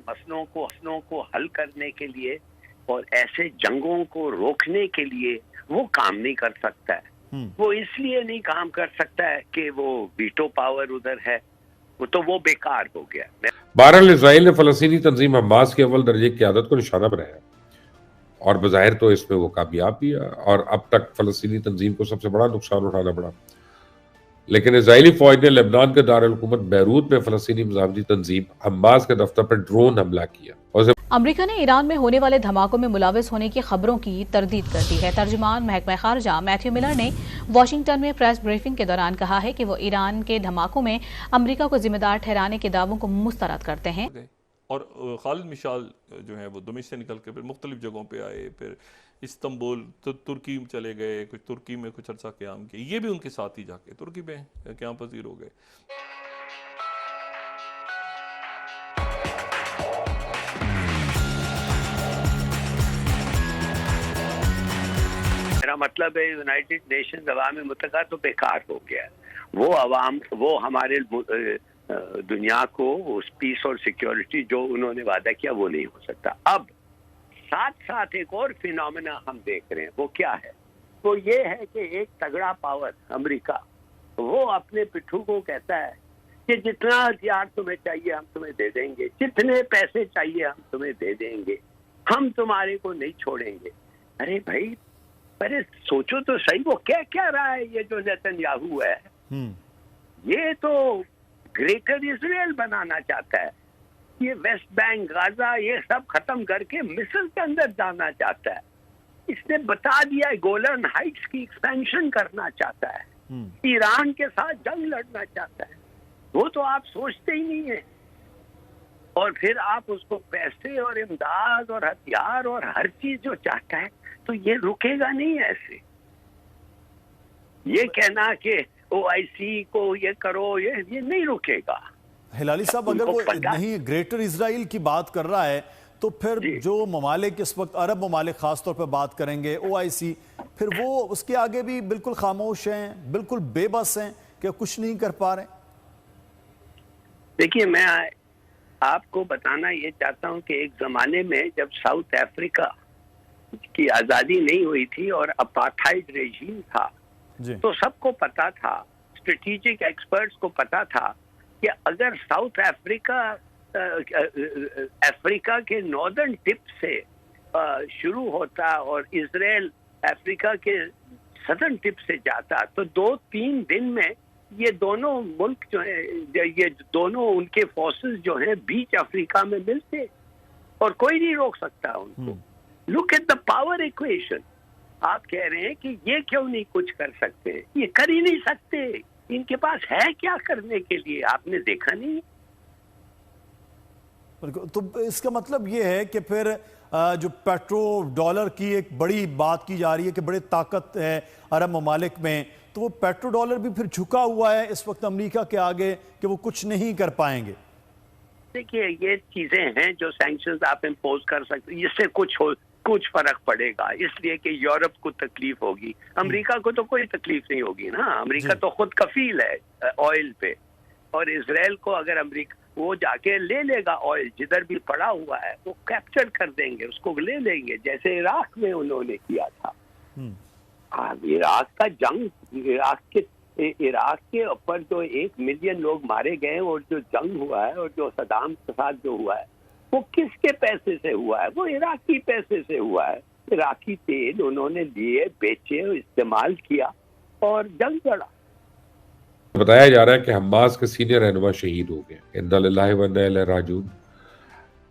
مسئلوں کو حل کرنے کے لیے اور ایسے جنگوں کو روکنے کے لیے وہ کام نہیں کر سکتا ہے. وہ اس لیے نہیں کام کر سکتا ہے کہ وہ ویٹو پاور ادھر ہے, وہ بیکار ہو گیا. بہرحال اسرائیل نے فلسطینی تنظیم حماس کی اول درجے کی قیادت کو نشانہ بنایا اور بظاہر تو اس میں وہ کامیاب بھی ہے اور اب تک فلسطینی تنظیم کو سب سے بڑا نقصان اٹھانا پڑا. لیکن اسرائیلی فوج نے لبنان کے دارالحکومت بیروت میں فلسطینی مزاحمتی تنظیم حماس کے دفتر پر ڈرون حملہ کیا. امریکہ نے ایران میں ہونے والے دھماکوں میں ملوث ہونے کی خبروں کی تردید کر دی ہے. ترجمان محکمہ خارجہ میتھیو ملر نے واشنگٹن میں پریس بریفنگ کے دوران کہا ہے کہ وہ ایران کے دھماکوں میں امریکہ کو ذمہ دار ٹھہرانے کے دعووں کو مسترد کرتے ہیں. اور خالد مشال جو ہیں وہ دمشق سے نکل کے پھر مختلف جگہوں پہ آئے, پھر استنبول ترکی چلے گئے, کچھ ترکی میں کچھ عرصہ قیام کیا. یہ بھی ان کے ساتھ ہی جا کے ترکی میں قیام پذیر ہو گئے. میرا مطلب ہے یونائٹڈ نیشنز عوام متحدہ تو بیکار ہو گیا. وہ عوام, وہ ہمارے دنیا کو اس پیس اور سیکیورٹی جو انہوں نے وعدہ کیا وہ نہیں ہو سکتا. اب ساتھ ساتھ ایک اور فینومینا ہم دیکھ رہے ہیں. وہ کیا ہے؟ وہ یہ ہے کہ ایک تگڑا پاور امریکہ وہ اپنے پٹھو کو کہتا ہے کہ جتنا ہتھیار تمہیں چاہیے ہم تمہیں دے دیں گے, جتنے پیسے چاہیے ہم تمہیں دے دیں گے, ہم تمہارے کو نہیں چھوڑیں گے. ارے بھائی ارے سوچو تو صحیح, وہ کیا رہا ہے یہ جو نیتن یاہو ہے؟ یہ تو گریٹر اسرائیل بنانا چاہتا ہے. یہ ویسٹ بینک, غزہ, یہ سب ختم کر کے مصر کے اندر جانا چاہتا ہے. اس نے بتا دیا گولن ہائٹس کی ایکسپینشن کرنا چاہتا ہے, ایران کے ساتھ جنگ لڑنا چاہتا ہے. وہ تو آپ سوچتے ہی نہیں ہیں. اور پھر آپ اس کو پیسے اور امداد اور ہتھیار اور ہر چیز جو چاہتا ہے, تو یہ رکے گا نہیں ایسے. یہ کہنا کہ OIC کو یہ کرو, یہ نہیں رکے گا. ہلالی صاحب اگر وہ نہیں گریٹر اسرائیل کی بات کر رہا ہے تو پھر جو ممالک اس وقت عرب ممالک خاص طور پہ بات کریں گے OIC, پھر وہ اس کے آگے بھی بالکل خاموش ہیں, بالکل بے بس ہیں کہ کچھ نہیں کر پا رہے. دیکھیے میں آپ کو بتانا یہ چاہتا ہوں کہ ایک زمانے میں جب ساؤتھ افریقہ کی آزادی نہیں ہوئی تھی اور اپارتھائڈ ریجیم تھا, تو سب کو پتا تھا, اسٹریٹجک ایکسپرٹس کو پتا تھا کہ اگر ساؤتھ افریقہ کے ناردرن ٹپ سے شروع ہوتا اور اسرائیل افریقہ کے سدرن ٹپ سے جاتا تو 2-3 دن میں یہ دونوں ملک جو ہیں, یہ دونوں ان کے فورسز جو ہیں بیچ افریقہ میں ملتے اور کوئی نہیں روک سکتا ان کو. Look at the power equation. آپ کہہ رہے ہیں کہ یہ کیوں نہیں کچھ کر سکتے, یہ کر ہی نہیں سکتے. ان کے پاس ہے کیا کرنے کے لیے, آپ نے دیکھا نہیں. تو اس کا مطلب یہ ہے کہ پھر جو پیٹرو ڈالر کی ایک بڑی بات کی جا رہی ہے کہ بڑی طاقت ہے عرب ممالک میں, تو وہ پیٹرو ڈالر بھی پھر جھکا ہوا ہے اس وقت امریکہ کے آگے کہ وہ کچھ نہیں کر پائیں گے. دیکھیے یہ چیزیں ہیں جو سینکشنز آپ امپوز کر سکتے, اس سے کچھ فرق پڑے گا, اس لیے کہ یورپ کو تکلیف ہوگی, امریکہ کو تو کوئی تکلیف نہیں ہوگی نا. امریکہ تو خود کفیل ہے آئل پہ, اور اسرائیل کو اگر امریکہ وہ جا کے لے لے گا آئل جدھر بھی پڑا ہوا ہے, وہ کیپچر کر دیں گے, اس کو لے لیں گے, جیسے عراق میں انہوں نے کیا تھا. عراق کا جنگ, عراق کے اوپر جو 1 ملین لوگ مارے گئے اور جو جنگ ہوا ہے اور جو صدام کے ساتھ جو ہوا ہے وہ کس کے پیسے سے ہوا ہے؟ وہ عراقی پیسے سے ہوا ہے. عراقی تیل انہوں نے لیے, بیچے, استعمال کیا اور جنگ لڑا. بتایا جا رہا ہے کہ حماس کے سینئر رہنما شہید ہو گئے. انا للہ و انا الیہ راجعون.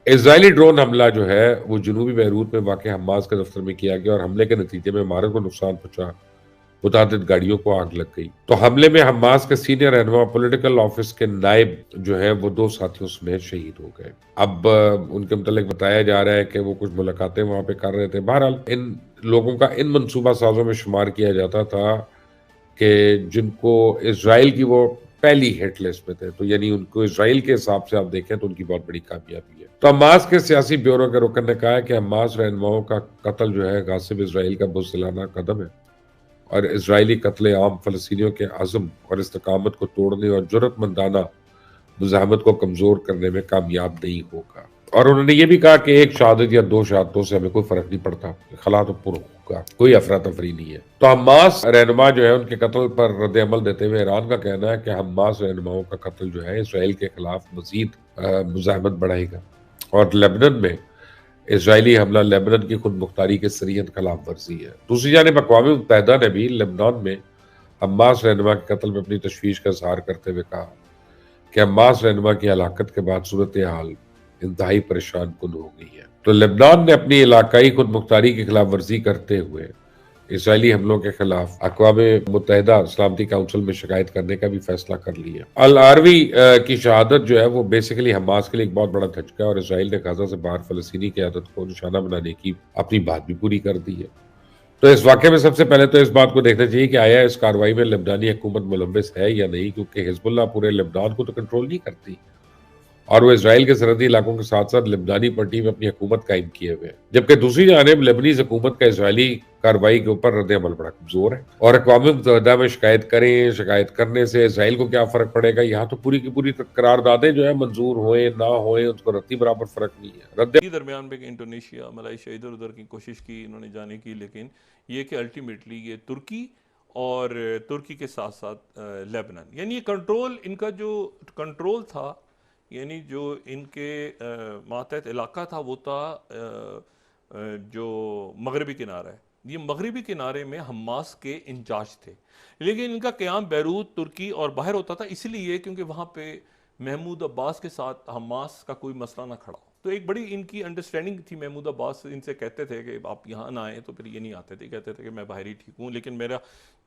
اسرائیلی ڈرون حملہ جو ہے وہ جنوبی بیروت میں واقع حماس کے دفتر میں کیا گیا اور حملے کے نتیجے میں عمارت کو نقصان پہنچا, متعدد گاڑیوں کو آگ لگ گئی. تو حملے میں حماس کے سینئر رہنما پولیٹیکل آفس کے نائب جو ہے وہ 2 ساتھیوں سمیت شہید ہو گئے. اب ان کے متعلق بتایا جا رہا ہے کہ وہ کچھ ملاقاتیں وہاں پہ کر رہے تھے. بہرحال ان لوگوں کا ان منصوبہ سازوں میں شمار کیا جاتا تھا کہ جن کو اسرائیل کی وہ پہلی ہٹ لسٹ میں تھے, تو یعنی ان کو اسرائیل کے حساب سے آپ دیکھیں تو ان کی بہت بڑی کامیابی ہے. تو حماس کے سیاسی بیورو کے رکن نے کہا ہے کہ حماس رہنماؤں کا قتل جو ہے غاصب اسرائیل کا بزدلانہ قدم ہے اور اسرائیلی قتل عام فلسطینیوں کے عزم اور استقامت کو توڑنے اور جرأت مندانہ مزاحمت کو کمزور کرنے میں کامیاب نہیں ہوگا. اور انہوں نے یہ بھی کہا کہ ایک شہادت یا دو شہادتوں سے ہمیں کوئی فرق نہیں پڑتا، خلا تو پر ہوگا، کوئی افراتفری نہیں ہے۔ تو حماس رہنما جو ہے ان کے قتل پر رد عمل دیتے ہوئے ایران کا کہنا ہے کہ حماس رہنماؤں کا قتل جو ہے اسرائیل کے خلاف مزید مزاحمت بڑھائے گا، اور لیبنان میں اسرائیلی حملہ لیبنان کی خود مختاری کے صریحا خلاف ورزی ہے۔ دوسری جانب اقوام متحدہ نے بھی لیبنان میں حماس رہنما کے قتل میں اپنی تشویش کا اظہار کرتے ہوئے کہا کہ حماس رہنما کی ہلاکت کے بعد صورتحال انتہائی پریشان کن ہو گئی ہے۔ تو لبنان نے اپنی علاقائی خود مختاری کی خلاف ورزی کرتے ہوئے اسرائیلی حملوں کے خلاف اقوام متحدہ سلامتی کونسل میں شکایت کرنے کا بھی فیصلہ کر لیا۔ العروی کی شہادت جو ہے وہ بیسیکلی حماس کے لیے ایک بہت بڑا دھچکا ہے، اور اسرائیل نے غزہ سے باہر فلسطینی قیادت کو نشانہ بنانے کی اپنی بات بھی پوری کر دی ہے۔ تو اس واقعے میں سب سے پہلے تو اس بات کو دیکھنا چاہیے کہ آیا اس کارروائی میں لبنانی حکومت ملوث ہے یا نہیں، کیونکہ حزب اللہ پورے لبنان کو تو کنٹرول نہیں کرتی، اور وہ اسرائیل کے سرحدی علاقوں کے ساتھ ساتھ لبنانی پٹی میں اپنی حکومت قائم کیے ہوئے ہیں، جبکہ دوسری جانب لبنیز حکومت کا اسرائیلی کارروائی کے اوپر رد عمل بڑا کمزور ہے۔ اور اقوام متحدہ میں شکایت کرنے سے اسرائیل کو کیا فرق پڑے گا؟ یہاں تو پوری کی پوری قراردادیں جو ہے منظور ہوئے نہ ہوئے اس کو رتی برابر فرق نہیں ہے۔ درمیان میں انڈونیشیا، ملائیشیا ادھر ادھر کی کوشش کی انہوں نے جانے کی، لیکن یہ کہ الٹیمیٹلی یہ ترکی اور ترکی کے ساتھ ساتھ لیبنان، یعنی یہ کنٹرول، ان کا جو کنٹرول تھا، یعنی جو ان کے ماتحت علاقہ تھا وہ تھا جو مغربی کنارہ ہے، یہ مغربی کنارے میں حماس کے انچارج تھے، لیکن ان کا قیام بیروت، ترکی اور باہر ہوتا تھا، اس لیے کیونکہ وہاں پہ محمود عباس کے ساتھ حماس کا کوئی مسئلہ نہ کھڑا ہو۔ تو ایک بڑی ان کی انڈرسٹینڈنگ تھی، محمود عباس ان سے کہتے تھے کہ آپ یہاں نہ آئیں، تو پھر یہ نہیں آتے تھے، کہتے تھے کہ میں باہر ہی ٹھیک ہوں، لیکن میرا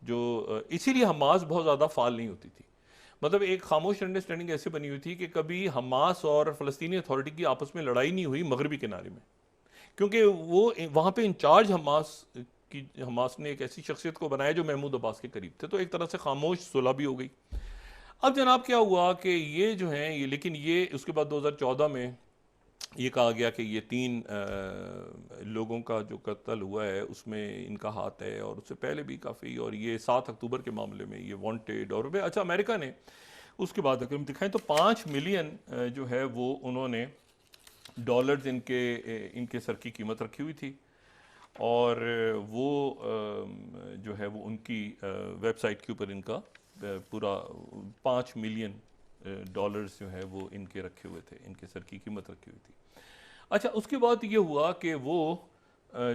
جو اسی لیے حماس بہت زیادہ فعال نہیں ہوتی تھی۔ مطلب ایک خاموش انڈرسٹینڈنگ ایسے بنی ہوئی تھی کہ کبھی حماس اور فلسطینی اتھارٹی کی آپس میں لڑائی نہیں ہوئی مغربی کنارے میں، کیونکہ وہ وہاں پہ انچارج حماس نے ایک ایسی شخصیت کو بنایا جو محمود عباس کے قریب تھے، تو ایک طرح سے خاموش صلح بھی ہو گئی۔ اب جناب کیا ہوا کہ یہ جو ہیں یہ، لیکن یہ اس کے بعد 2014 میں یہ کہا گیا کہ یہ 3 لوگوں کا جو قتل ہوا ہے اس میں ان کا ہاتھ ہے، اور اس سے پہلے بھی کافی، اور یہ 7 اکتوبر کے معاملے میں یہ وانٹیڈ، اور اچھا امریکہ نے اس کے بعد اگر ہم دکھائیں تو 5 ملین جو ہے وہ انہوں نے ڈالرز ان کے سر کی قیمت رکھی ہوئی تھی، اور وہ جو ہے وہ ان کی ویب سائٹ کے اوپر ان کا پورا 5 ملین ڈالرز جو ہے وہ ان کے رکھے ہوئے تھے، ان کے سر کی قیمت رکھی ہوئی تھی۔ اچھا اس کے بعد یہ ہوا کہ وہ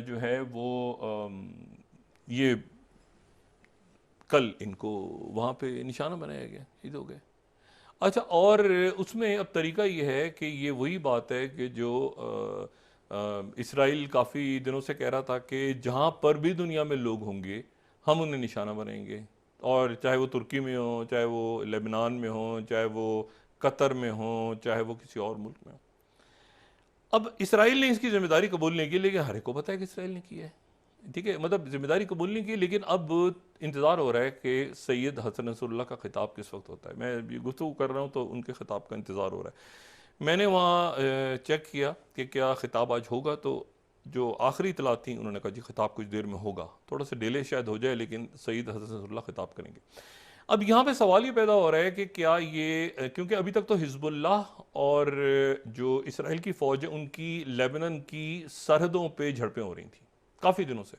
جو ہے وہ یہ کل ان کو وہاں پہ نشانہ بنایا گیا، شہید ہو گئے۔ اچھا اور اس میں اب طریقہ یہ ہے کہ یہ وہی بات ہے کہ جو اسرائیل کافی دنوں سے کہہ رہا تھا کہ جہاں پر بھی دنیا میں لوگ ہوں گے ہم انہیں نشانہ بنائیں گے، اور چاہے وہ ترکی میں ہوں، چاہے وہ لبنان میں ہوں، چاہے وہ قطر میں ہوں، چاہے وہ کسی اور ملک میں ہوں۔ اب اسرائیل نے اس کی ذمہ داری قبول نہیں کی، لیکن ہر ایک کو پتہ ہے کہ اسرائیل نے کی ہے، ٹھیک ہے، مطلب ذمہ داری قبول نہیں کی، لیکن اب انتظار ہو رہا ہے کہ سید حسن نصر اللہ کا خطاب کس وقت ہوتا ہے۔ میں گفتگو کر رہا ہوں تو ان کے خطاب کا انتظار ہو رہا ہے۔ میں نے وہاں چیک کیا کہ کیا خطاب آج ہوگا، تو جو آخری اطلاعات تھیں انہوں نے کہا جی خطاب کچھ دیر میں ہوگا، تھوڑا سا ڈیلے شاید ہو جائے لیکن سید حسن نصر اللہ خطاب کریں گے۔ اب یہاں پہ سوال یہ پیدا ہو رہا ہے کہ کیا یہ، کیونکہ ابھی تک تو حزب اللہ اور جو اسرائیل کی فوج ہے ان کی لیبنان کی سرحدوں پہ جھڑپیں ہو رہی تھیں کافی دنوں سے،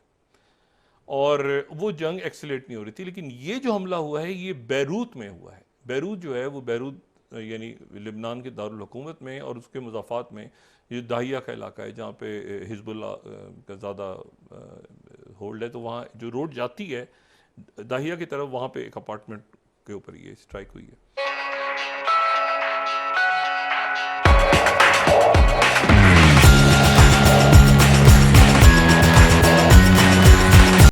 اور وہ جنگ ایکسیلیٹ نہیں ہو رہی تھی، لیکن یہ جو حملہ ہوا ہے یہ بیروت میں ہوا ہے۔ بیروت جو ہے وہ بیروت یعنی لبنان کے دارالحکومت میں اور اس کے مضافات میں یہ داہیہ کا علاقہ ہے جہاں پہ حزب اللہ کا زیادہ ہولڈ ہے، تو وہاں جو روڈ جاتی ہے داہیہ کی طرف وہاں پہ ایک اپارٹمنٹ کے اوپر یہ اسٹرائک ہوئی ہے۔